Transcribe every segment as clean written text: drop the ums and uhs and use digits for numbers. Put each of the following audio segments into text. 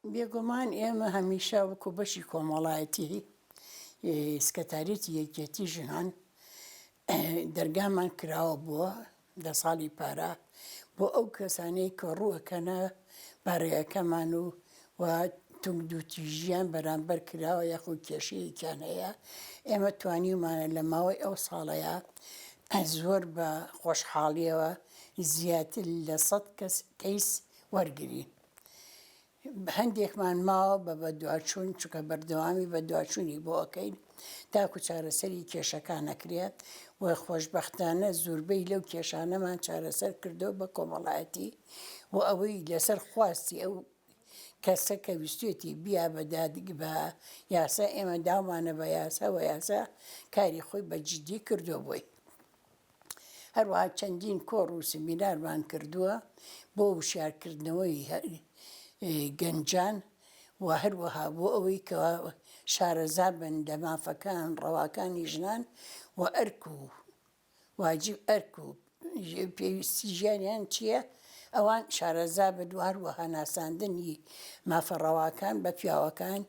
بێگومان ئێمە هەمیشە وەکو بەشی کۆمەڵایەتی سکەتاریەتی یەکێتی ژنان دەرگامان کراوە بووە 10 ساڵی پارە بۆ ئەو کەسانەی کە ڕووەکەنە بەڕێیەکەمان و تونگدوتیژیان بەرامبەر کراوە یەخود کێشەیەکیان هەیە ئێمە توانیمانە لە ماوەی ئەو ساڵەیە زۆر بە خۆشحاڵیەوە زیاتر لە 100 کەیس وەرگین. هەندێکمان ماوە بە بەدواچوون چکە بەردەوامی بەدواچوونی بۆ ئەەکەین تاکو چارەسەری کێشەکان نەکرێت و خۆشببختانە زۆربەی لەو کێشانەمان چارەسەر کردەوە بە کۆمەڵایەتی و ئەوەی لەسەر خواستی ئەو کەسە کە ویستێتی بیا بەدادگ بە یاسا ئێمە داوانە بە یاسا و یاسا کاری خۆی بە جددی کردو بووی. هەروەها چەندین کۆڕ و سمینارمان کردووە بۆ وشارکردنەوەی گەنجان و هەروەها بۆ ئەوەی کە شارەزا بن لە مافەکان ڕەواکانی ژنان و ئەرک و واجب ئەرک و پێویستی ژیانیان چییە؟ ئەوان شارەزا بن و هەروەها ناساندنی مافەڕەواکان بە پیاوەکان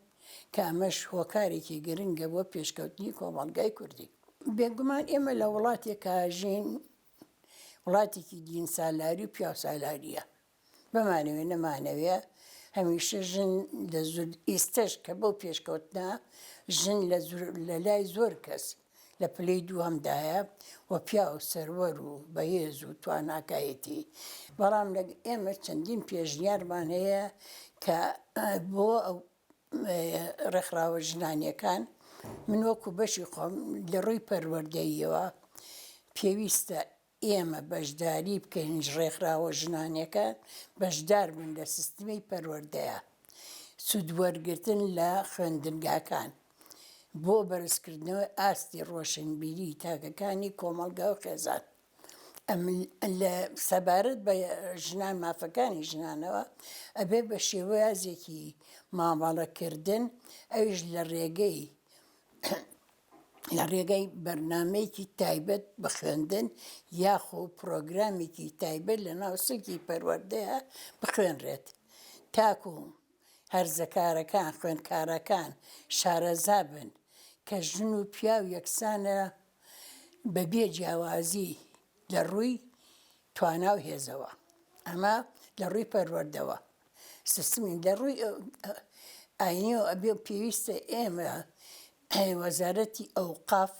کە ئەمەش هۆکارێکی گرنگە بۆ پێشکەوتنی کۆمەڵگای کوردی. بێگومان ئێمە لە وڵاتێکە ژین وڵاتێکی دین سالاری و پیاو سالاریە بمانەوێ نەمانەوێ هەمیشە ژن لە ئێستش کە بەو پێشکەوتنا ژن لە لای زۆر کەس لە پلەی دووەمدایە و پیا و سەروەر و بەهێز و تواناکایەتی بەڵام لە ئێمە چەندین پێشنیارمان هەیە کە بۆ ئەو ڕێکخراوە ژنانیەکان من وەکو بەشی خۆم لە ڕووی پەروەردەییەوە پێویستە ئێمە بەشداری بکەین ڕێکخراوە ژنانیەکان بەشدار بن لە سیستمی پەروەردەیە سوودوەرگرتن لە خوێندنگاکان بۆ بەرزکردنەوەی ئاستی ڕۆشنبیری تاکەکانی کۆمەڵگا و خێزان. لە سەبارەت بە ژنان مافەکانی ژنانەوە ئەبێ بە شێوازێکی مامەڵەکردن ئەویش لە ڕێگەی بەرنامەیەکی تایبەت بە خوێندن یاخۆ پرۆگرامێکی تایبەت لە ناو سلکی پەروەردەیە بخوێنرێت تاکو هەرزەکارەکان خوێندکارەکان شارەزا بن کە ژن و پیاو یەکسانە بەبێ جیاوازی لە ڕووی توانا و هێزەوە. ئەمە لە ڕووی پەروەردەوە سیستمی لە ڕووی ئاینیەوە ئەبێ پێویستە ئێمە وەزارەتی ئەوقاف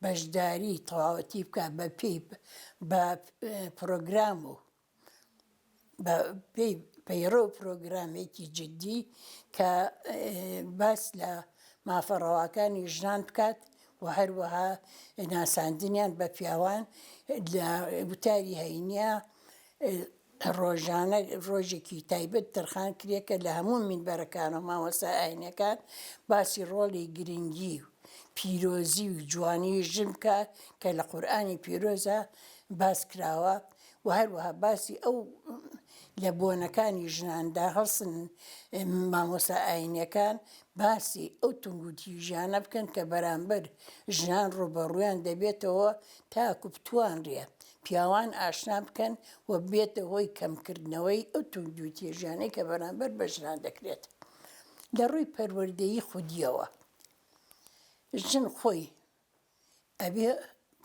بەشداری تەواوەتی بکە بە پرۆگرام و پەیڕە و پرۆگرامێکی جددی کە باس لە مافەڕەواکانی ژنان بکات و هەروەها ناساندنیان بە پیاوان لە وتاری هەینیە ڕۆژانە ڕۆژێکی تایبەت تەرخان کرێکە لە هەموو مینبەرەکان و مامۆستا ئاینەکان باسی ڕۆڵی گرنگی و پیرۆزی و جوانی ژن بکە کە لە قورئانی پیرۆزە باس کراوە و هەروەها باسی ئەو لە بۆنەکانی ژناندا هەڵسن مامۆستا ئاینیەکان باسی ئەو تونگوتیژیانە بکەن کە بەرامبەر ژنان ڕوبەڕوویان دەبێتەوە تاکو بتوانرێ پیاوان ئاشنا بکەن و بێتە هۆی کەمکردنەوەی ئەو تونگوتیژیانەی کە بەرامبەر بە ژنان دەکرێت. لە ڕووی پەروەردەیی خودیەوە ژن خۆی ئەبێ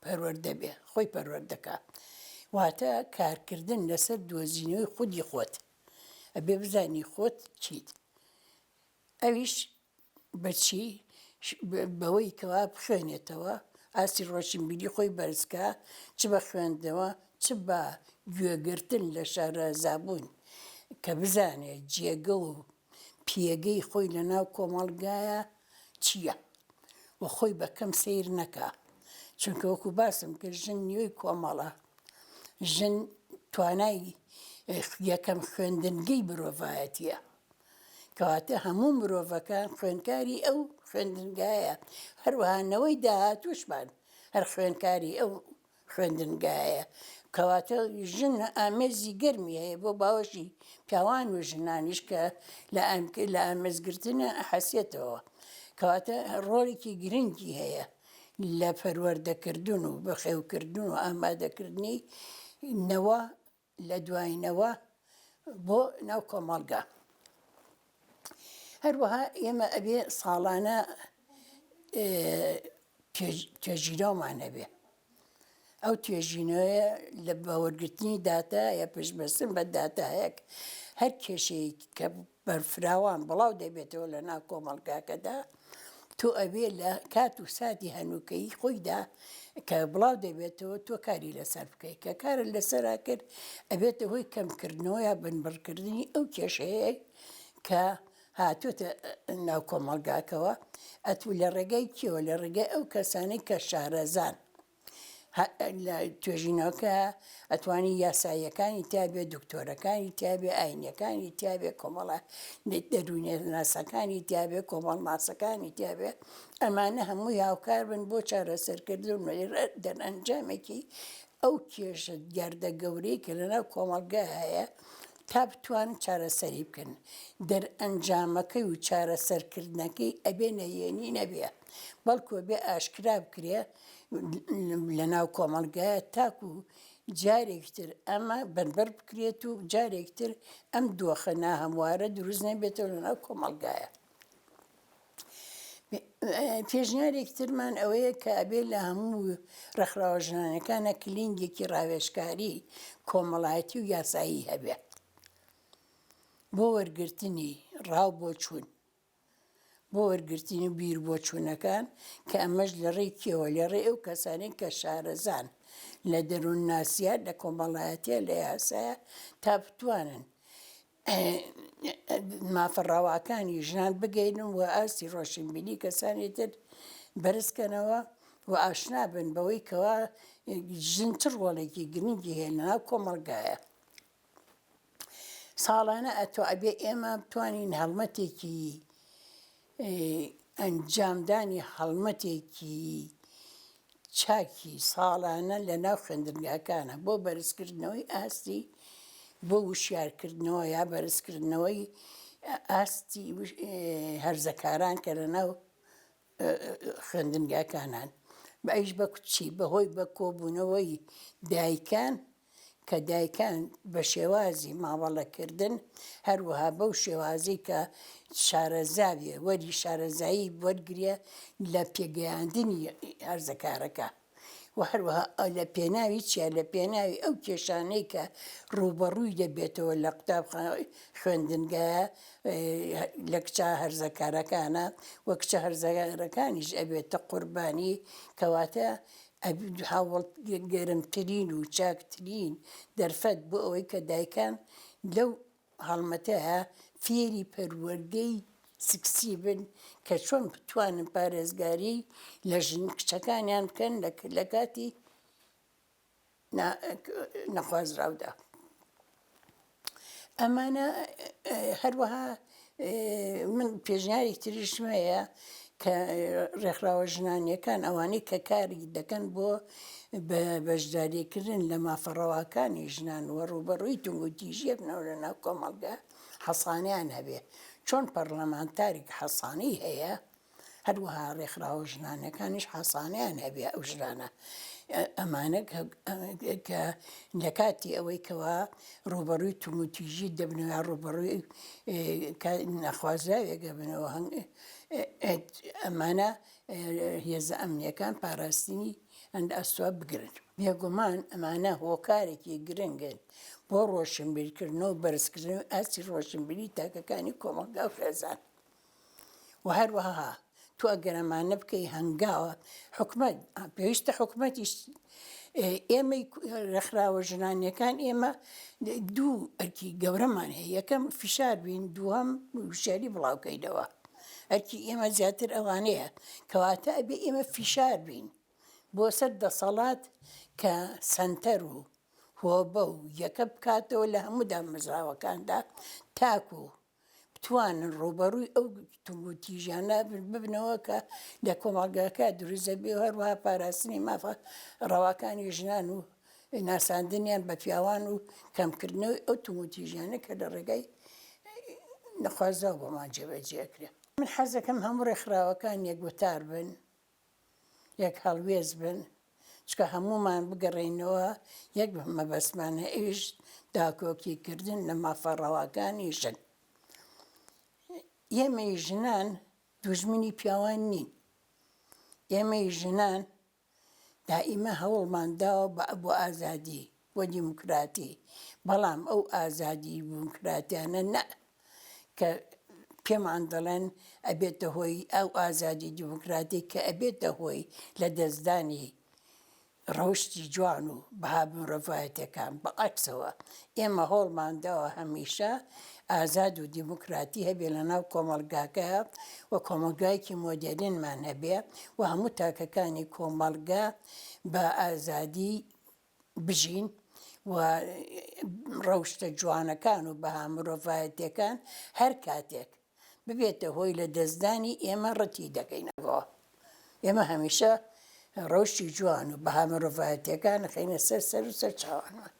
پەروەردە بێ خۆی پەروەردەکە واتە کارکردن لەسەر دۆزینەوەی خودی خۆت ئەبێ بزانی خۆت چیت ئەویش بەچی بەوەی کەوا بخوێنێتەوە ئاستی ڕۆشنبیری خۆی بەرزکە چ بە خوێندنەوە چ بە گوێگرتن لە شارەزابوون کە بزانێت جێگە و پێگەی خۆی لە ناو کۆمەڵگایە چییە و خۆی بەکەم سیر نەکا چونکە وەکو باسم کرد ژن نیوەی کۆمەڵە ژن توانای یەکەم خوێندنگەی مرۆڤایەتیە کەواتە هەموو مرۆڤەکان خوێندکاری ئەو خوێندنگایە هەروەها نەوەی داهاتووشمان هەر خوێندکاری ئەو خوێندنگایە کەواتە ژن ئامێزی گەرمی هەیە بۆ باوەشی پیاوان و ژنانیش کە لە ئامێزگرتنە حەسێتەوە کەواتە ڕۆڵێکی گرنگی هەیە لە پەروەردەکردن و بەخێوکردن و ئامادەکردنی نەوە لە دوایینەوە بۆ ناو کۆمەڵگا. هەروەها ئێمە ئەبێ ساڵانە توێژینەوەمان هەبێ. ئەو توێژینەوەیە لە باوەرگرتنی داتایە پشتبەستن بە داتایەک هەر کێشەیە کە بەرفراوان بڵاو دەبێتەوە لە ناو کۆمەڵگاکەدا، تۆ ئەبێ لە کات و ساتی هەنووکەی خۆیدا کە بڵاو دەبێتەوە تۆ کاری لەسەر بکەیت، کە کارە لەسەرا کرد ئەبێتە هۆی کەمکردنەوە یا بنبڕکردنی ئەو کێشەیە کە هاتوۆتە ناو کۆمەڵگاکەوە، ئەتوو لە ڕێگەی کێوە لە ڕێگەی ئەو کەسانی کە شارەزان لە توێژینەوەکە ئەتوانی یاساییەکانی تیاابێ دکتۆرەکانی تیاابێ ئاینەکانی تیاابێ کۆمەڵە دەرونێ ناسەکانی تیاابێ کۆمەڵ ناسەکانی تیاابێ ئەمانە هەمووی هاوکار بن بۆ چارەسەرکردن دەرئەنجامێکی ئەو کێشە گەردە گەورەی کە لەناو کۆمەڵگا هەیە تا بتوانن چارەسەری بکەن. دەرئەنجامەکەی و چارەسەرکردنەکەی ئەبێ نەهێنی نەبێ، بەڵکو بێ ئاشکرا بکرێ لە ناو کۆمەڵگایە تاکو جارێکتر ئەمە بەربەر بکرێت و جارێکتر ئەم دۆخە ناهەموارە دروست نەبێتەوە لە ناو کۆمەڵگایە. پێشنیارێکترمان ئەوەیە کە ئەبێ لە هەموو ڕێکخراوەژنانەکانە کلینگێکی ڕاوێژکاری کۆمەڵایەتی و یاسایی هەبێ بۆ وەرگرتنی ڕاو بۆ چوون، بۆ وەرگرتنی بیر بۆ چوونەکان کە ئەمەش لە ڕێی کێوە لە ڕێ ئەو کەسانی کە شارەزان لە دەروون ناسیات لە کۆمەڵایەتیە لە یاسایە تا بتوانن مافەڕاواکانی ژنان بگەینن و ئاستی ڕۆشنبیری کەسانی تر بەرزکەنەوە و ئاشنا بن بەوەی کەوا ژن چ ڕۆڵێکی گرنگی هەیە لەناو کۆمەڵگایە. ساڵانە ئەبێ ئێمە بتوانین هەڵمەتێکی ئەنجامدانی هەڵمەتێکی چاکی ساڵانە لە ناو خوێندنگاکانە بۆ بەرزکردنەوەی ئاستی بۆ وشیارکردنەوە یا بەرزکردنەوەی ئاستی هەرزەکاران کە لە ناو خوێندنگاکانان بە ئەیش بە کوچی بەهۆی بە کۆبوونەوەی دایکان کە دایکان بە شێوازی ماوەڵەکردن هەروەها بەو شێوازی کە شارەزاویە وەری شارەزایی وەرگرێ لە پێگەیاندنی هەرزەکارەکە و هەروەها لە پێناوی چیە لە پێناوی ئەو کێشانەی کە ڕوبەڕووی دەبێتەوە لە قوتابخانە خوێندنگایە لە کچە هەرزەکارەکانە وە کچە هەرزەکارەکانیش ئەبێتە قوربانی کەواتە هاوڵ گەرمترین و چاکترین دەرفەت بۆ ئەوەی کە دایکان لەو هەڵمەتەیە فێری پەروەردەی سکسی بن کە چۆن بتوانن پارێزگاری لە ژن کچەکانیان بکەن لە کاتی نەخوازراودا. ئەمانە هەروەها من پێشنیارێکی تریشم هەیە کە ڕێکخراوە ژنانیەکان ئەوانەی کە کاری دەکەن بۆ بەشداریکردن لە مافەڕەواکانی ژنان و ڕوبەڕووی تونگ و تیژیە بنەوە لە ناو کۆمەڵگا حەسانیان هەبێ چۆن پەرلەمانتارێک حەسانی هەیە هەروەها ڕێکخراوە ژنانەکانیش حەسانیان هەبێ ئەو ژنانە ئەمانە کە لە کاتی ئەوەی کەوا ڕوبەڕووی تونگ و تیژی دەبنەوە ڕوبەڕووی نەخوازراوێک دەبنەوە ئەمانە هێزە ئەمنیەکان پاراستنی ئەند ئەستوە بگرن. بێگومان ئەمانە هۆکارێکی گرنگن بۆ ڕۆشنبیرکردنەوە و بەرزکردنەوەی ئاستی ڕۆشنبیری تاکەکانی کۆمەڵگا و خێزان و هەروەها تو ئەگەر ئەمانە بکەی هەنگاوە حکومەت پێویستە حکومەتیش ئێمە ڕێکخراوە ژنانیەکان ئێمە دوو ئەرکی گەورەمان هەیە، یەکەم فشار بین، دووەم وشاری بڵاوکەینەوە. ئەرکی ئێمە زیاتر ئەوانەیە کەواتە ئەبێ ئێمە فشار بین بۆ سەر دەسەڵات کە سەنتەر و هۆبە و یەکە بکاتەوە لە هەموو دامەزراوەکاندا تاکو بتوانن ڕوبەڕووی ئەو تونگ و تیژانە ببنەوە کە لە کۆمەڵگاکە دروستە بێ و هەروەها پاراستنی مافە ڕەواکانی ژنان و ناساندنیان بە پیاوان و کەمکردنەوەی ئەو تونگ و تیژانە کە لە ڕێگەی نەخوازراو بۆمان جێبەجێکرێ. من حەزەکەم هەموو ڕێکخراوەکان یەکوتار بن، یەک هەڵوێز بن، چکە هەمومان بگەڕێینەوە یەک مەبەستمانە ئیش داکۆکیکردن لە مافەڕەواکانی ژن. ئێمەی ژنان دوژمنی پیاوان نین. ئێمەی ژنان دائیمە هەوڵمان داوە بۆ ئازادی بۆ دیموکراتی، بەڵام ئەو ئازادی دیموکراتیانە نە کە پێمان دەڵێن ئەبێتە هۆی ئەو ئازادی دیموکراتی کە ئەبێتە هۆی لە دەستدانی ڕەوشی جوان و بەها مرۆڤایەتەکان. بەعەکسەوە ئێمە هەوڵمان داوە هەمیشە ئازاد و دیموکراتی هەبێ لە ناو کۆمەلگاکەیە و کۆمەلگایەکی مۆدێرنمان هەبێ و هەموو تاکەکانی کۆمەلگا بە ئازادی بژین و ڕەوشتە جوانەکان و بەها مرۆڤایەتیەکان هەر کاتێک ببێتە هۆی لە دەستدانی ئێمە ڕەتی دەکەینەوە. ئێمە هەمیشە ڕەوشی جوان و بەها مرۆڤایەتیەکان خەینە سەر و سەر چاوانمان.